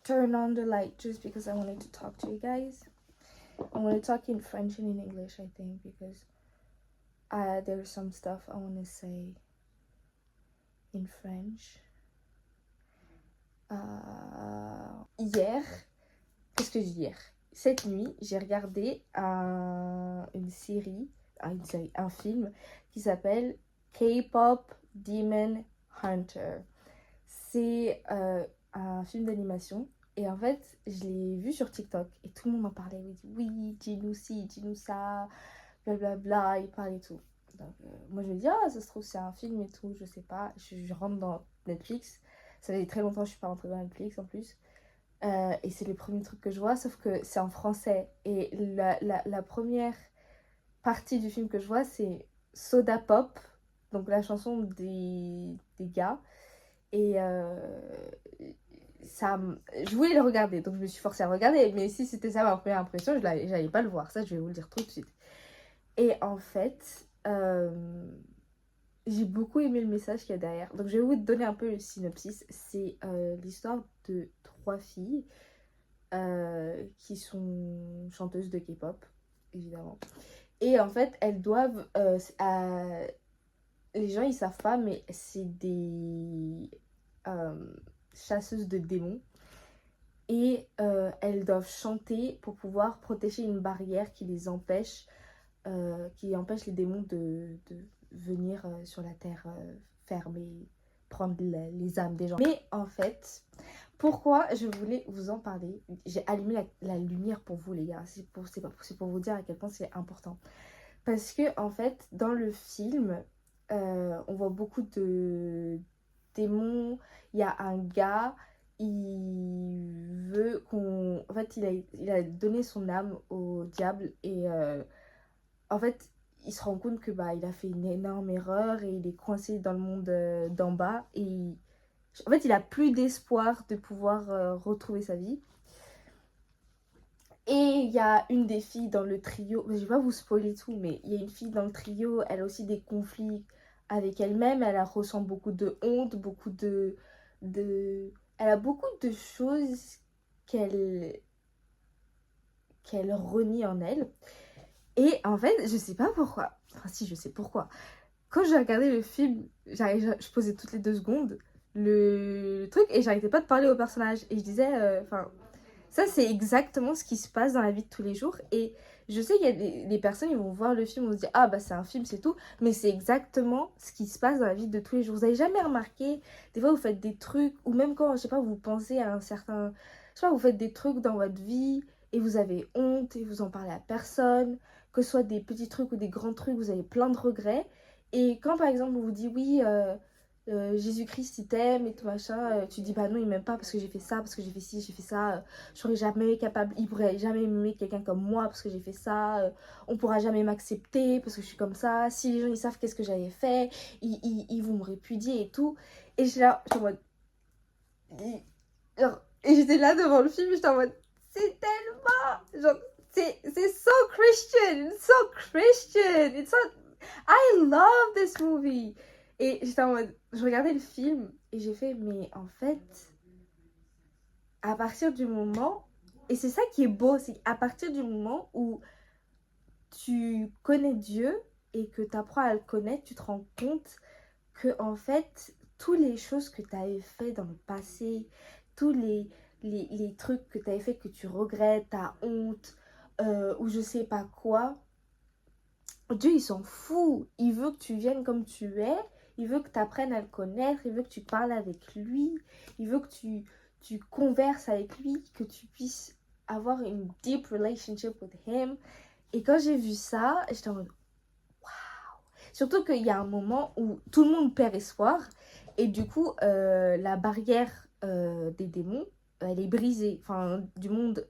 turn on the light just because I wanted to talk to you guys. I want to talk in French and in English, I think, because there's some stuff I want to say in French. Hier, qu'est-ce que j'ai dit hier? Cette nuit, j'ai regardé un film qui s'appelle K-Pop Demon Hunter. C'est un film d'animation et en fait, je l'ai vu sur TikTok et tout le monde en parlait. Il dit oui, dis-nous ci, dis-nous ça, blablabla, il parle et tout. Donc, moi je me dis, ah, ça se trouve, c'est un film et tout, je sais pas. Je rentre dans Netflix. Ça fait très longtemps que je suis pas rentrée dans Netflix en plus. Et c'est le premier truc que je vois, sauf que c'est en français. Et la première partie du film que je vois, c'est Soda Pop, donc la chanson des gars. Et je voulais le regarder, donc je me suis forcée à regarder. Mais si c'était ça ma première impression, je n'allais pas le voir. Ça, je vais vous le dire tout de suite. Et en fait, j'ai beaucoup aimé le message qu'il y a derrière. Donc je vais vous donner un peu le synopsis. C'est l'histoire de 3 filles qui sont chanteuses de K-pop, évidemment. Et en fait, elles doivent... les gens, ils savent pas, mais c'est des chasseuses de démons. Et elles doivent chanter pour pouvoir protéger une barrière qui les empêche, qui empêche les démons de venir sur la terre fermer, prendre les âmes des gens. Mais en fait, pourquoi je voulais vous en parler? J'ai allumé la lumière pour vous, les gars. C'est pour vous dire à quel point c'est important. Parce que en fait, dans le film, on voit beaucoup de démons. Il y a un gars, il veut qu'on... En fait, il a donné son âme au diable et en fait, il se rend compte que il a fait une énorme erreur et il est coincé dans le monde d'en bas. Et en fait, il a plus d'espoir de pouvoir retrouver sa vie. Et il y a une des filles dans le trio, je vais pas vous spoiler tout, mais il y a une fille dans le trio, elle a aussi des conflits avec elle-même, elle ressent beaucoup de honte, elle a beaucoup de choses qu'elle renie en elle. Et en fait, je sais pas pourquoi. Enfin, si, je sais pourquoi. Quand j'ai regardé le film, je posais toutes les 2 secondes le truc et j'arrêtais pas de parler au personnage. Et je disais, ça, c'est exactement ce qui se passe dans la vie de tous les jours. Et je sais qu'il y a des personnes, ils vont voir le film, ils vont se dire, ah, c'est un film, c'est tout. Mais c'est exactement ce qui se passe dans la vie de tous les jours. Vous avez jamais remarqué, des fois, vous faites des trucs, ou même quand, je sais pas, vous pensez à un certain... Je sais pas, vous faites des trucs dans votre vie et vous avez honte et vous en parlez à personne. Que ce soit des petits trucs ou des grands trucs, vous avez plein de regrets. Et quand, par exemple, on vous dit, oui... Jésus-Christ il t'aime et tout machin, tu dis non il m'aime pas parce que j'ai fait ça, parce que j'ai fait ci, j'ai fait ça, je serais jamais capable, il pourrait jamais aimer quelqu'un comme moi parce que j'ai fait ça, on pourra jamais m'accepter parce que je suis comme ça, si les gens ils savent qu'est-ce que j'avais fait, ils vont me répudier et tout. Et j'étais là, en mode... Et j'étais là devant le film, j'étais en mode c'est tellement genre c'est so Christian, it's so... I love this movie. Et j'étais en mode, je regardais le film et j'ai fait, mais en fait, à partir du moment, et c'est ça qui est beau, c'est à partir du moment où tu connais Dieu et que tu apprends à le connaître, tu te rends compte que en fait, toutes les choses que tu avais fait dans le passé, tous les trucs que tu avais fait que tu regrettes, ta honte, ou je sais pas quoi, Dieu il s'en fout, il veut que tu viennes comme tu es. Il veut que tu apprennes à le connaître, il veut que tu parles avec lui, il veut que tu converses avec lui, que tu puisses avoir une deep relationship with him. Et quand j'ai vu ça, j'étais en mode waouh! Surtout qu'il y a un moment où tout le monde perd espoir et du coup, la barrière des démons, elle est brisée. Enfin, du monde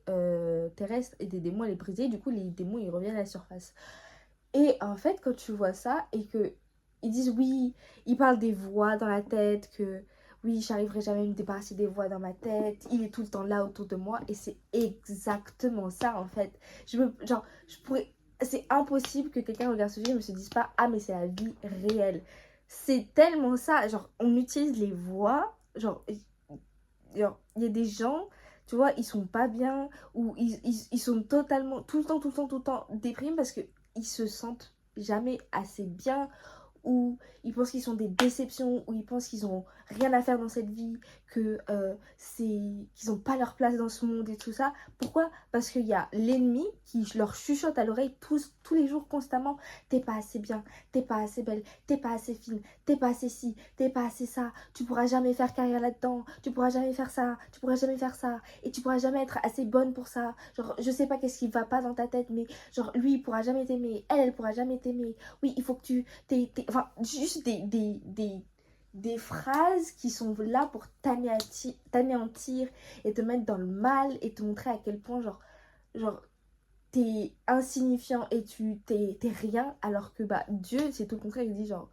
terrestre et des démons, elle est brisée. Du coup, les démons, ils reviennent à la surface. Et en fait, quand tu vois ça et que ils disent oui, ils parlent des voix dans la tête, que oui, j'arriverai jamais à me débarrasser des voix dans ma tête, il est tout le temps là autour de moi et c'est exactement ça en fait. C'est impossible que quelqu'un regarde ce film et ne se dise pas ah mais c'est la vie réelle. C'est tellement ça, genre on utilise les voix, genre il y a des gens, tu vois, ils sont pas bien, ou ils sont totalement, tout le temps déprimés parce qu'ils se sentent jamais assez bien, ou ils pensent qu'ils sont des déceptions, ou ils pensent qu'ils ont rien à faire dans cette vie, que qu'ils n'ont pas leur place dans ce monde et tout ça. Pourquoi? Parce qu'il y a l'ennemi qui leur chuchote à l'oreille tous les jours constamment: t'es pas assez bien, t'es pas assez belle, t'es pas assez fine, t'es pas assez ci, t'es pas assez ça, tu pourras jamais faire carrière là-dedans, tu pourras jamais faire ça, tu pourras jamais faire ça, et tu pourras jamais être assez bonne pour ça. Genre, je sais pas qu'est-ce qui va pas dans ta tête, mais genre, lui, il pourra jamais t'aimer, elle pourra jamais t'aimer. Oui, il faut que tu enfin, juste des phrases qui sont là pour t'anéantir et te mettre dans le mal et te montrer à quel point, genre t'es insignifiant et t'es rien, alors que bah Dieu, c'est tout le contraire. Il dit genre,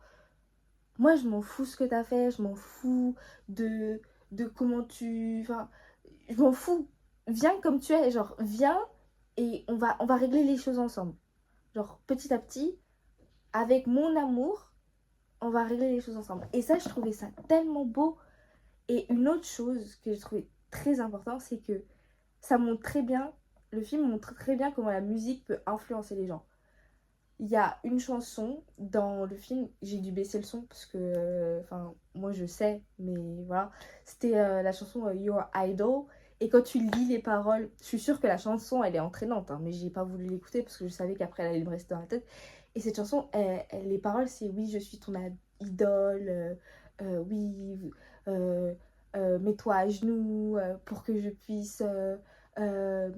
moi je m'en fous ce que t'as fait, je m'en fous de, de comment tu... Enfin, je m'en fous. Viens comme tu es, genre viens et on va régler les choses ensemble. Genre petit à petit, avec mon amour, on va régler les choses ensemble. Et ça, je trouvais ça tellement beau. Et une autre chose que j'ai trouvé très importante, c'est que ça montre très bien, le film montre très bien comment la musique peut influencer les gens. Il y a une chanson dans le film, j'ai dû baisser le son parce que, enfin, moi je sais, mais voilà. C'était la chanson Your Idol. Et quand tu lis les paroles, je suis sûre que la chanson elle est entraînante, hein, mais j'ai pas voulu l'écouter parce que je savais qu'après elle allait me rester dans la tête. Et cette chanson, les paroles c'est: oui, je suis ton idole, oui, euh, mets-toi à genoux pour que je puisse. Euh,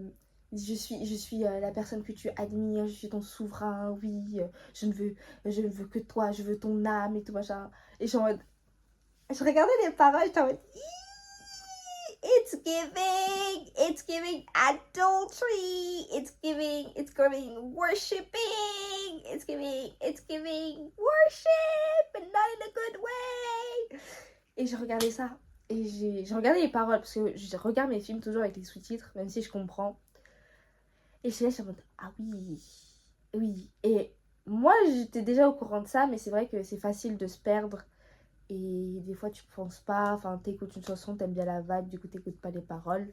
je suis la personne que tu admires, je suis ton souverain, oui, je ne veux que toi, je veux ton âme et tout machin. Et je suis en mode, je regardais les paroles, j'étais en mode, it's giving adultery, it's giving worshipping, it's giving worship, but not in a good way. Et je regardais ça, et j'ai regardé les paroles, parce que je regarde mes films toujours avec les sous-titres, même si je comprends. Et je suis en mode, ah oui, oui. Et moi, j'étais déjà au courant de ça, mais c'est vrai que c'est facile de se perdre. Et des fois, tu penses pas, enfin, t'écoutes une chanson, t'aimes bien la vibe, du coup, t'écoutes pas les paroles.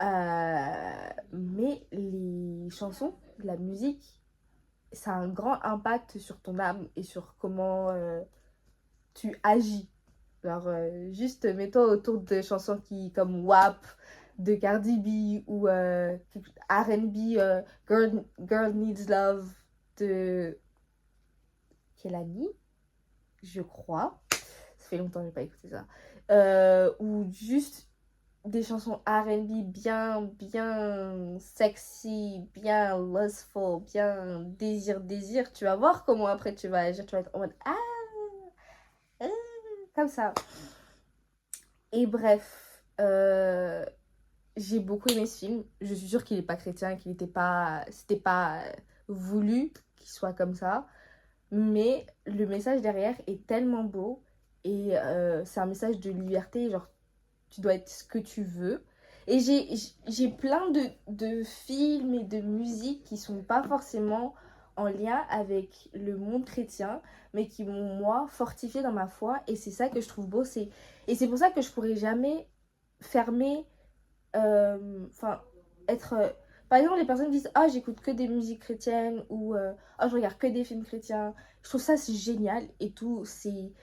Mais les chansons, la musique, ça a un grand impact sur ton âme et sur comment tu agis. Alors, juste mets-toi autour de chansons comme WAP de Cardi B ou R&B Girl Needs Love de Kelani, je crois. Ça fait longtemps que j'ai pas écouté ça. Ou juste des chansons R&B bien sexy, bien lustful, bien désir. Tu vas voir comment après tu vas agir. Tu vas être en mode ah, comme ça. Et bref, j'ai beaucoup aimé ce film. Je suis sûre qu'il n'est pas chrétien, qu'il n'était pas... C'était pas voulu qu'il soit comme ça. Mais le message derrière est tellement beau. Et c'est un message de liberté. Genre, tu dois être ce que tu veux. Et j'ai plein de films et de musiques qui sont pas forcément en lien avec le monde chrétien, mais qui m'ont, moi, fortifié dans ma foi. Et c'est ça que je trouve beau. Et c'est pour ça que je pourrais jamais fermer enfin être par exemple les personnes disent ah j'écoute que des musiques chrétiennes ou ah je regarde que des films chrétiens. Je trouve ça c'est génial et tout, c'est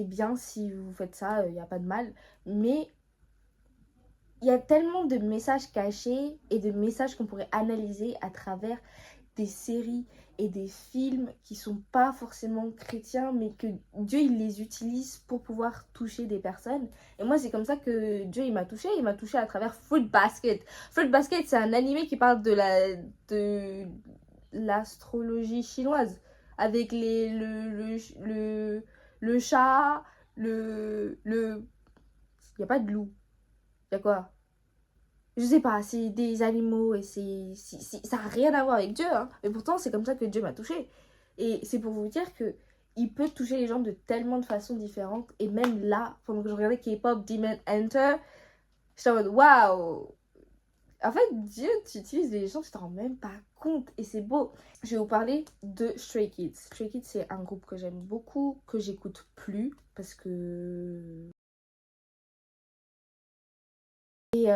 bien si vous faites ça, il n'y a pas de mal, mais il y a tellement de messages cachés et de messages qu'on pourrait analyser à travers des séries et des films qui sont pas forcément chrétiens, mais que Dieu il les utilise pour pouvoir toucher des personnes. Et moi c'est comme ça que Dieu il m'a touché à travers Fruit Basket. Fruit Basket c'est un animé qui parle de l'astrologie chinoise avec le chat, il y a pas de loup. Il y a quoi? Je sais pas, c'est des animaux et ça n'a rien à voir avec Dieu, hein. Mais pourtant, c'est comme ça que Dieu m'a touchée. Et c'est pour vous dire que il peut toucher les gens de tellement de façons différentes. Et même là, pendant que je regardais K-pop Demon Enter, j'étais en mode waouh! En fait, Dieu, tu utilises les gens, tu t'en rends même pas compte. Et c'est beau. Je vais vous parler de Stray Kids. Stray Kids, c'est un groupe que j'aime beaucoup, que j'écoute plus parce que. Et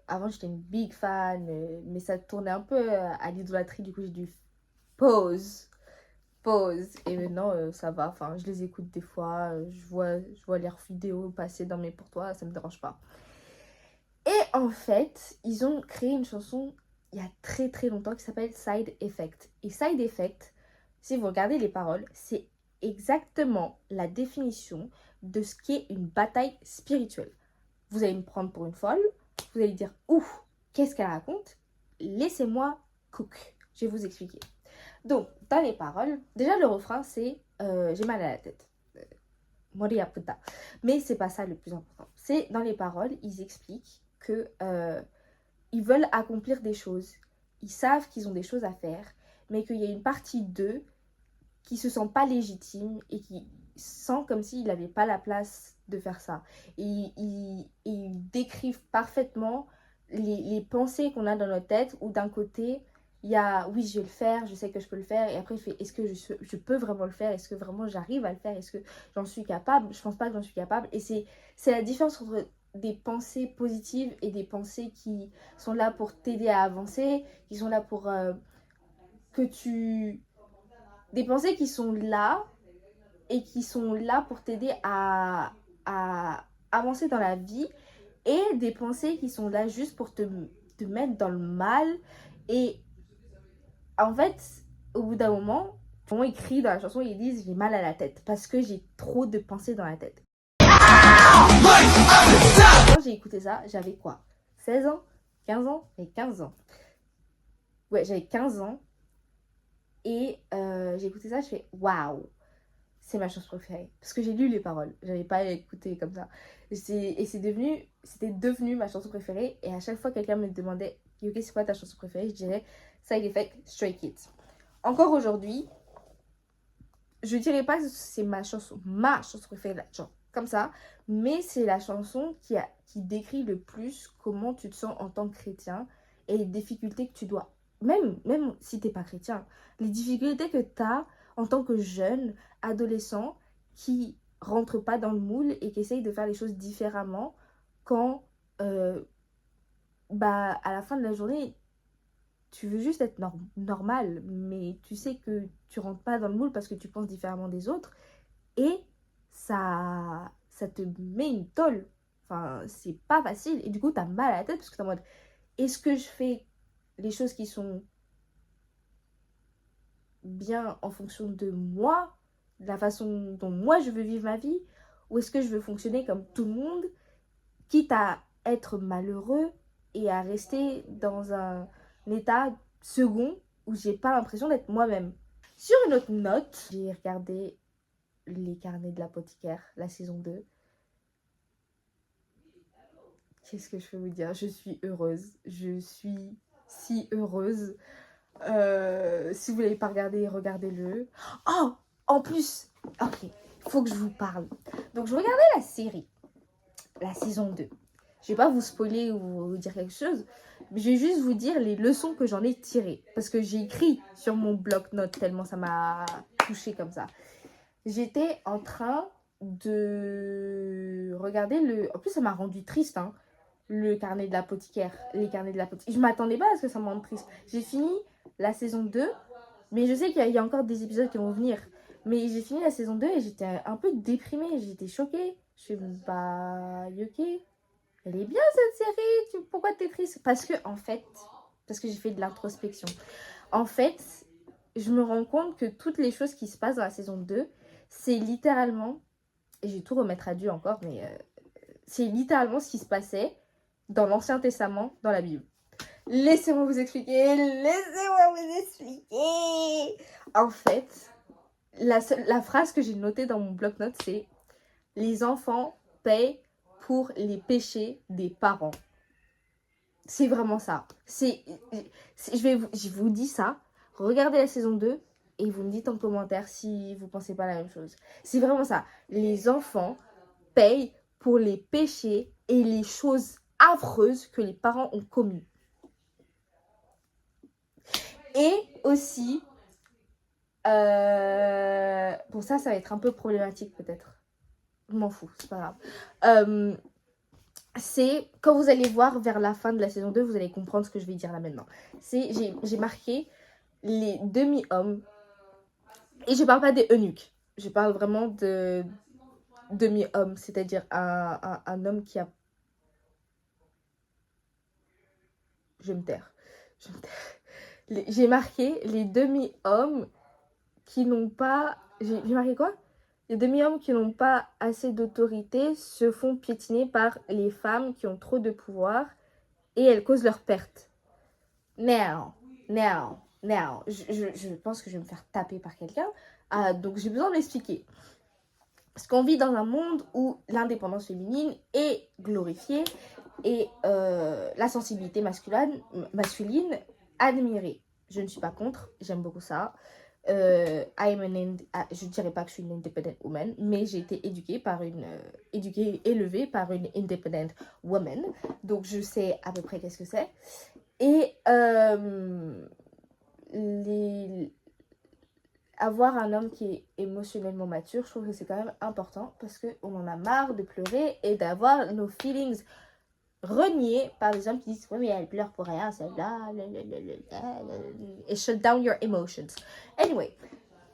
avant j'étais une big fan, mais ça tournait un peu à l'idolâtrie, du coup j'ai dû pause. Et maintenant ça va, enfin je les écoute des fois, je vois leurs vidéos passer dans mes pour toi, ça me dérange pas. Et en fait, ils ont créé une chanson il y a très très longtemps qui s'appelle Side Effect. Et Side Effect, si vous regardez les paroles, c'est exactement la définition de ce qu'est une bataille spirituelle. Vous allez me prendre pour une folle, vous allez dire ouf, qu'est-ce qu'elle raconte? Laissez-moi cook, je vais vous expliquer. Donc, dans les paroles, déjà le refrain c'est j'ai mal à la tête. Moria puta. Mais c'est pas ça le plus important. C'est dans les paroles, ils expliquent que ils veulent accomplir des choses. Ils savent qu'ils ont des choses à faire, mais qu'il y a une partie d'eux qui se sent pas légitime et qui sent comme s'il n'avait pas la place de faire ça. Et ils décrivent parfaitement les pensées qu'on a dans notre tête, où d'un côté, il y a oui, je vais le faire, je sais que je peux le faire, et après, il fait est-ce que je peux vraiment le faire, est-ce que vraiment j'arrive à le faire, est-ce que j'en suis capable, je pense pas que j'en suis capable. Et c'est la différence entre des pensées positives et des pensées qui sont là pour t'aider à avancer, qui sont là pour que tu des pensées qui sont là et qui sont là pour t'aider à avancer dans la vie, et des pensées qui sont là juste pour te mettre dans le mal. Et en fait, au bout d'un moment, on écrit dans la chanson, ils disent j'ai mal à la tête parce que j'ai trop de pensées dans la tête. Quand j'ai écouté ça, j'avais quoi, 16 ans, 15 ans? J'avais 15 ans. Ouais, j'avais 15 ans. Et j'ai écouté ça, je fais waouh, c'est ma chanson préférée. Parce que j'ai lu les paroles, j'avais pas écouté comme ça. C'était devenu ma chanson préférée. Et à chaque fois que quelqu'un me demandait ok, c'est quoi ta chanson préférée, je dirais Side Effect, Stray Kids. Encore aujourd'hui, je dirais pas que c'est ma chanson préférée, genre comme ça, mais c'est la chanson qui décrit le plus comment tu te sens en tant que chrétien et les difficultés que tu dois, même si t'es pas chrétien, les difficultés que tu as en tant que jeune, adolescent, qui rentre pas dans le moule et qui essaye de faire les choses différemment quand, à la fin de la journée, tu veux juste être normal, mais tu sais que tu rentres pas dans le moule parce que tu penses différemment des autres, et ça te met une tôle. Enfin, c'est pas facile, et du coup, t'as mal à la tête parce que t'es en mode, est-ce que je fais les choses qui sont bien en fonction de moi, de la façon dont moi je veux vivre ma vie, ou est-ce que je veux fonctionner comme tout le monde, quitte à être malheureux et à rester dans un état second où j'ai pas l'impression d'être moi-même. Sur une autre note, j'ai regardé Les Carnets de l'apothicaire, la saison 2. Qu'est-ce que je peux vous dire? Je suis heureuse. Je suis si heureuse. Si vous ne l'avez pas regardé, regardez-le. Oh, en plus, ok, faut que je vous parle. Donc, je regardais la série, la saison 2. Je vais pas vous spoiler ou vous dire quelque chose, mais je vais juste vous dire les leçons que j'en ai tirées. Parce que j'ai écrit sur mon bloc-notes tellement ça m'a touchée comme ça. J'étais en train de regarder le... En plus, ça m'a rendu triste, hein, le carnet de l'apothicaire. Les carnets de l'apothicaire. Je m'attendais pas à ce que ça me rende triste. J'ai fini la saison 2, mais je sais qu'il y a encore des épisodes qui vont venir. Mais j'ai fini la saison 2 et j'étais un peu déprimée. J'étais choquée. Je suis bah, ok. Elle est bien cette série. Pourquoi t'es triste? Parce que j'ai fait de l'introspection. En fait, je me rends compte que toutes les choses qui se passent dans la saison 2, c'est littéralement, et je vais tout remettre à Dieu encore, mais c'est littéralement ce qui se passait dans l'Ancien Testament, dans la Bible. Laissez-moi vous expliquer. En fait, la phrase que j'ai notée dans mon bloc-notes, c'est « Les enfants payent pour les péchés des parents ». C'est vraiment ça. Je vous dis ça. Regardez la saison 2 et vous me dites en commentaire si vous pensez pas la même chose. C'est vraiment ça. Les enfants payent pour les péchés et les choses affreuses que les parents ont commis. Et aussi, bon, ça va être un peu problématique peut-être. Je m'en fous, c'est pas grave. c'est, quand vous allez voir vers la fin de la saison 2, vous allez comprendre ce que je vais dire là maintenant. J'ai marqué les demi-hommes, et je parle pas des eunuques, je parle vraiment de demi-homme, c'est-à-dire un homme qui a... Je vais me taire. J'ai marqué les demi-hommes qui n'ont pas... J'ai marqué quoi? Les demi-hommes qui n'ont pas assez d'autorité se font piétiner par les femmes qui ont trop de pouvoir et elles causent leur perte. Now. Je pense que je vais me faire taper par quelqu'un. Donc j'ai besoin de m'expliquer. Parce qu'on vit dans un monde où l'indépendance féminine est glorifiée et la sensibilité masculine admirée. Je ne suis pas contre, j'aime beaucoup ça. Je ne dirais pas que je suis une independent woman, mais j'ai été élevée par une independent woman. Donc je sais à peu près qu'est-ce que c'est. Et avoir un homme qui est émotionnellement mature, je trouve que c'est quand même important parce qu'on en a marre de pleurer et d'avoir nos feelings reniés par des hommes qui disent oui mais elle pleure pour rien celle-là et shut down your emotions. Anyway,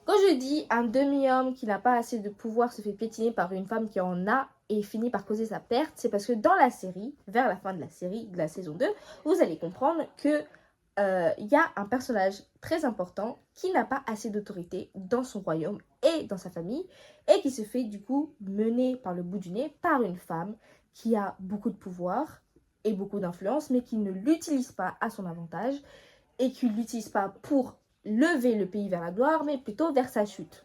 quand je dis un demi-homme qui n'a pas assez de pouvoir se fait piétiner par une femme qui en a et finit par causer sa perte, c'est parce que dans la série, vers la fin de la série, de la saison 2, vous allez comprendre que y a un personnage très important qui n'a pas assez d'autorité dans son royaume et dans sa famille et qui se fait du coup mener par le bout du nez par une femme qui a beaucoup de pouvoir et beaucoup d'influence mais qui ne l'utilise pas à son avantage et qui ne l'utilise pas pour lever le pays vers la gloire mais plutôt vers sa chute.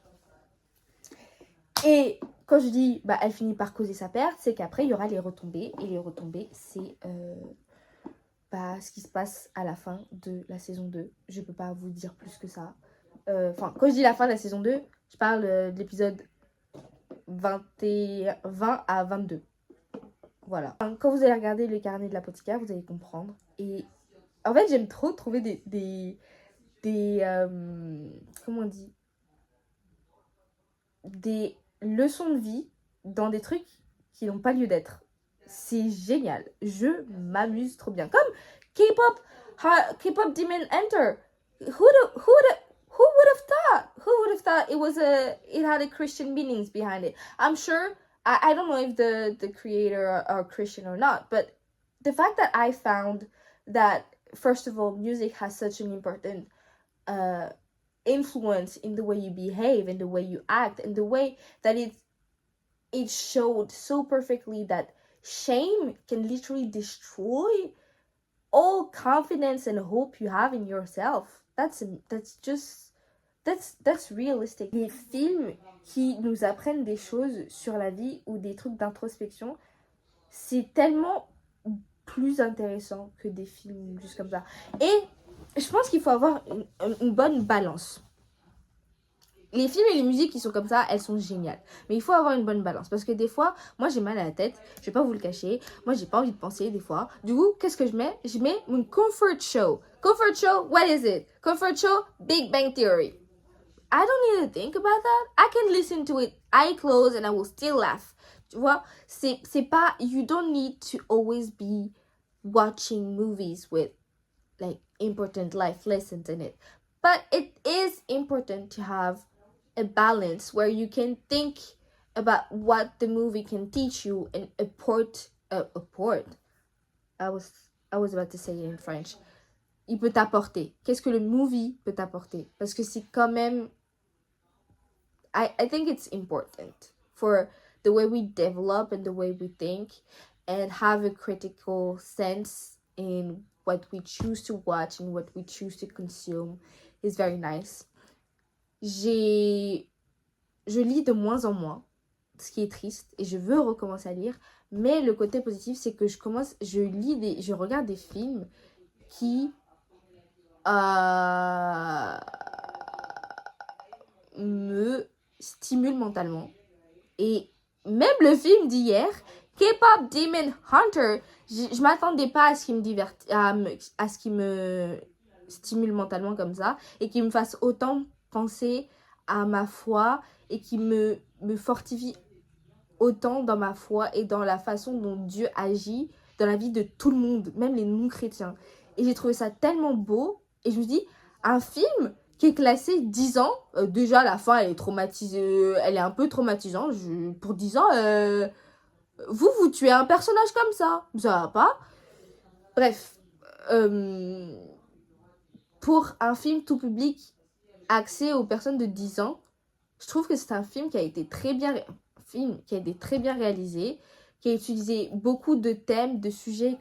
Et quand je dis elle finit par causer sa perte, c'est qu'après il y aura les retombées et les retombées c'est ce qui se passe à la fin de la saison 2. Je peux pas vous dire plus que ça. Enfin, quand je dis la fin de la saison 2, je parle de l'épisode 20 à 22. Voilà. Quand vous allez regarder le carnet de l'apothicaire, vous allez comprendre. Et en fait, j'aime trop trouver des comment on dit, des leçons de vie dans des trucs qui n'ont pas lieu d'être. C'est génial. Je m'amuse trop bien. Comme K-pop Demon Enter. Who would have thought? Who would have thought it had a Christian meanings behind it? I'm sure. I don't know if the creator are Christian or not, but the fact that I found that, first of all, music has such an important influence in the way you behave, in the way you act, in the way that it showed so perfectly that shame can literally destroy all confidence and hope you have in yourself. That's realistic. Les films qui nous apprennent des choses sur la vie ou des trucs d'introspection, c'est tellement plus intéressant que des films juste comme ça. Et je pense qu'il faut avoir une bonne balance. Les films et les musiques qui sont comme ça, elles sont géniales. Mais il faut avoir une bonne balance. Parce que des fois, moi j'ai mal à la tête. Je vais pas vous le cacher. Moi j'ai pas envie de penser des fois. Du coup, qu'est-ce que je mets? Je mets mon comfort show. Comfort show, what is it? Comfort show, Big Bang Theory. I don't need to think about that. I can listen to it, eye closed, and I will still laugh. Tu vois? C'est pas... You don't need to always be watching movies with like important life lessons in it. But it is important to have a balance where you can think about what the movie can teach you and apport. I was about to say it in French. Il peut t'apporter. Qu'est-ce que le movie peut t'apporter? Parce que c'est quand même... I think it's important for the way we develop and the way we think and have a critical sense in what we choose to watch and what we choose to consume is very nice. Je lis de moins en moins, ce qui est triste, et je veux recommencer à lire. Mais le côté positif, c'est que je regarde des films qui me stimulent mentalement. Et même le film d'hier, K-pop Demon Hunter, je m'attendais pas à ce qu'il me stimule mentalement comme ça et qu'il me fasse autant penser à ma foi et qui me fortifie autant dans ma foi et dans la façon dont Dieu agit dans la vie de tout le monde, même les non-chrétiens. Et j'ai trouvé ça tellement beau. Et je me dis, un film qui est classé 10 ans, déjà la fin elle est traumatisée, elle est un peu traumatisante. Pour 10 ans, vous tuez un personnage comme ça va pas. Bref, pour un film tout public axé aux personnes de 10 ans, je trouve que c'est un film qui a été très bien réalisé, qui a utilisé beaucoup de thèmes, de sujets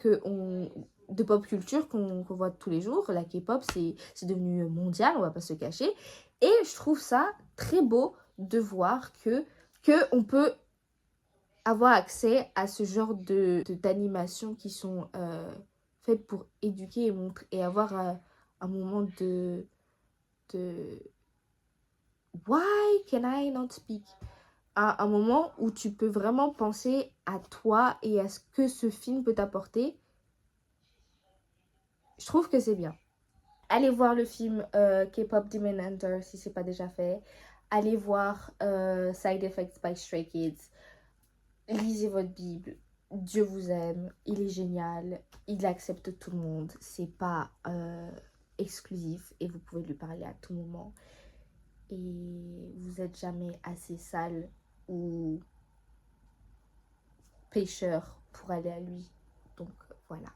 de pop culture qu'on voit tous les jours. La K-pop, c'est devenu mondial, on va pas se cacher. Et je trouve ça très beau de voir que on peut avoir accès à ce genre d'animations qui sont faites pour éduquer et montrer, et avoir un moment de why can I not speak, un moment où tu peux vraiment penser à toi et à ce que ce film peut t'apporter. Je trouve que c'est bien. Allez voir le film K-pop Demon Hunter si c'est pas déjà fait. Allez voir Side Effects by Stray Kids. Lisez votre Bible. Dieu vous aime. Il est génial. Il accepte tout le monde. C'est pas exclusif et vous pouvez lui parler à tout moment. Et vous êtes jamais assez sale ou pécheur pour aller à lui. Donc voilà.